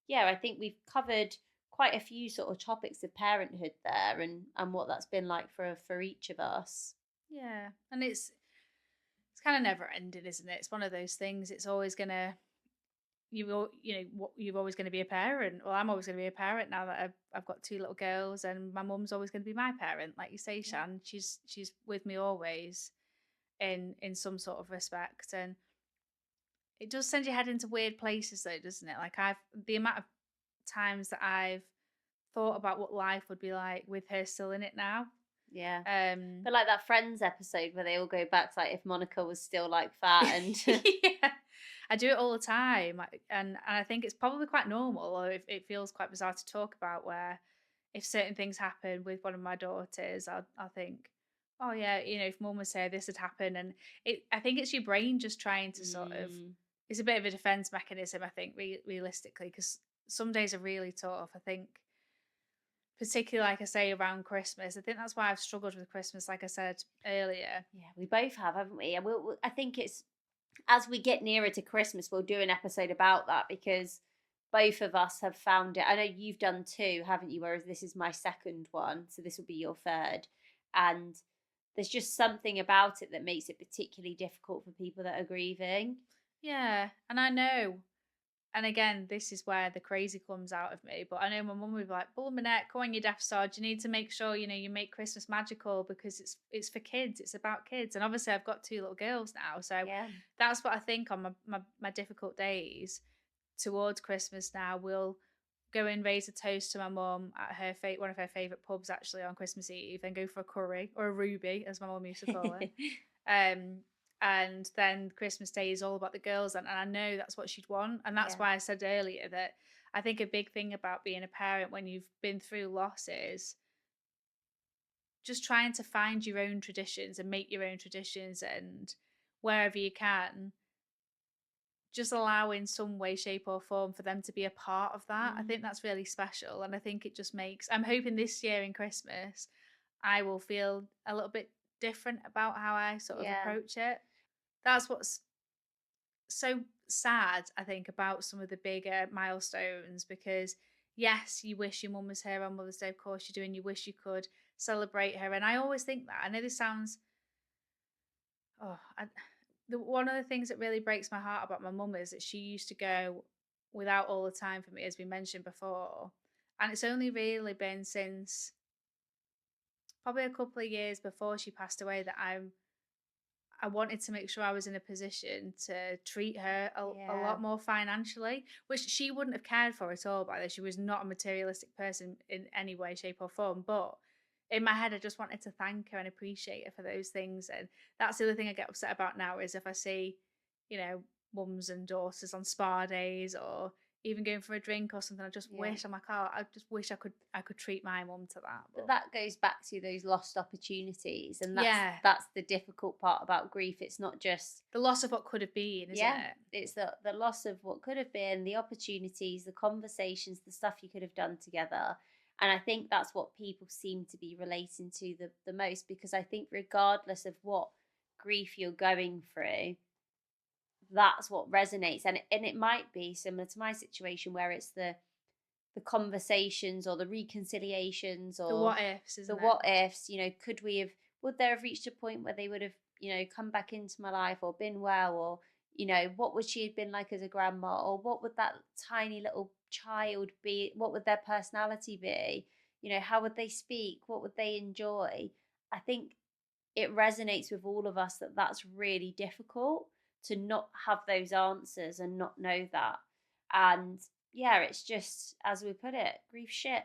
yeah, I think we've covered quite a few sort of topics of parenthood there, and what that's been like for each of us. Yeah, and it's kind of never ending, isn't it? It's one of those things. It's always gonna you're always going to be a parent. Well, I'm always going to be a parent now that I've got two little girls, and my mum's always going to be my parent. Like you say, Yeah. Shan, she's with me always in some sort of respect, and it does send your head into weird places, though, doesn't it? Like the amount of times that I've thought about what life would be like with her still in it now. Yeah. Um, But like that Friends episode where they all go back to like if Monica was still like fat and yeah, I do it all the time, and I think it's probably quite normal, or it feels quite bizarre to talk about. Where if certain things happen with one of my daughters, I'll think, oh yeah, if Mum was here, this had happened, and I think it's your brain just trying to sort of. mm, It's a bit of a defense mechanism, I think, realistically, because some days are really tough. I think, particularly like I say around Christmas, I think that's why I've struggled with Christmas, like I said earlier. yeah, we both have, haven't we? And I think it's as we get nearer to Christmas, we'll do an episode about that because both of us have found it. I know you've done two, haven't you? Whereas this is my second one, so this will be your third. And there's just something about it that makes it particularly difficult for people that are grieving. Yeah, and I know. And again, this is where the crazy comes out of me. But I know my mum would be like, "Bull Minette, go on your Death Star. You need to make sure you make Christmas magical because it's for kids. It's about kids." And obviously, I've got two little girls now, so Yeah, that's what I think on my difficult days towards Christmas. Now we'll go and raise a toast to my mum at one of her favourite pubs actually on Christmas Eve, and go for a curry or a ruby, as my mum used to call it. Um, and then Christmas Day is all about the girls, and I know that's what she'd want, and that's yeah, why I said earlier that I think a big thing about being a parent when you've been through losses, just trying to find your own traditions and make your own traditions, and wherever you can, just allow in some way, shape, or form for them to be a part of that. I mm, think that's really special, and I think it just makes. I'm hoping this year in Christmas, I will feel a little bit different about how I sort of yeah, approach it. That's what's so sad, I think, about some of the bigger milestones, because yes, you wish your mum was here on Mother's Day, of course you do, and you wish you could celebrate her. And I always think that. I know this sounds, oh, one of the things that really breaks my heart about my mum is that she used to go without all the time for me, as we mentioned before. And it's only really been since probably a couple of years before she passed away that I wanted to make sure I was in a position to treat her a yeah, lot more financially, which she wouldn't have cared for at all. By the way, she was not a materialistic person in any way, shape, or form. But in my head, I just wanted to thank her and appreciate her for those things. And that's the other thing I get upset about now is if I see, you know, mums and daughters on spa days or even going for a drink or something. I just yeah. wish I'm like, oh, I just wish I could treat my mum to that. But But that goes back to those lost opportunities, and that's yeah, that's the difficult part about grief. It's not just the loss of what could have been, isn't yeah, it? it's the loss of what could have been, the opportunities, the conversations, the stuff you could have done together. And I think that's what people seem to be relating to the most, because I think regardless of what grief you're going through, that's what resonates. And it might be similar to my situation where it's the conversations or the reconciliations The or what ifs, the isn't it? what ifs, could we have, would there have reached a point where they would have, come back into my life or been well, or, what would she have been like as a grandma, or what would that tiny little child be? What would their personality be? How would they speak? What would they enjoy? I think it resonates with all of us that that's really difficult to not have those answers and not know that. And yeah, it's just as we put it, grief shit.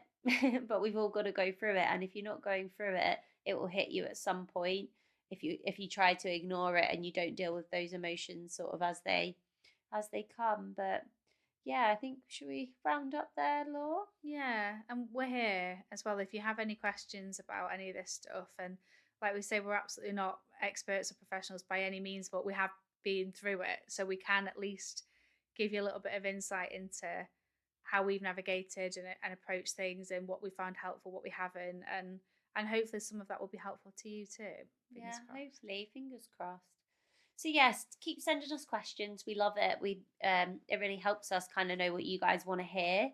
But we've all got to go through it. And if you're not going through it, it will hit you at some point. If you try to ignore it and you don't deal with those emotions sort of as they come. But yeah, I think should we round up there, Law? Yeah, and we're here as well if you have any questions about any of this stuff. And like we say, we're absolutely not experts or professionals by any means, but we have been through it. So we can at least give you a little bit of insight into how we've navigated and approached things and what we found helpful, what we haven't. And hopefully some of that will be helpful to you too. Yeah, Fingers crossed. hopefully, fingers crossed. So yes, keep sending us questions. We love it. It really helps us kind of know what you guys want to hear.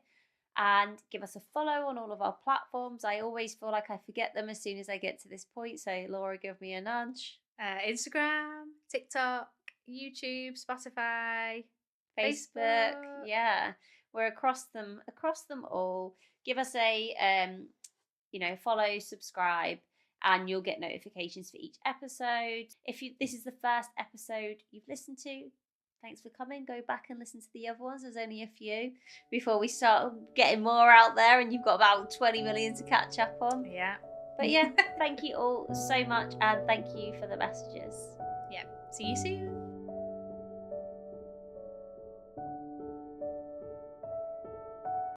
And give us a follow on all of our platforms. I always feel like I forget them as soon as I get to this point. So Laura, give me a nudge. Instagram, TikTok, YouTube, Spotify, Facebook, Facebook. yeah, we're across them all. Give us a follow, subscribe, and you'll get notifications for each episode. If this is the first episode you've listened to, thanks for coming. Go back and listen to the other ones. There's only a few before we start getting more out there, and you've got about 20 million to catch up on. Yeah. But yeah, thank you all so much, and thank you for the messages. Yeah. See you soon.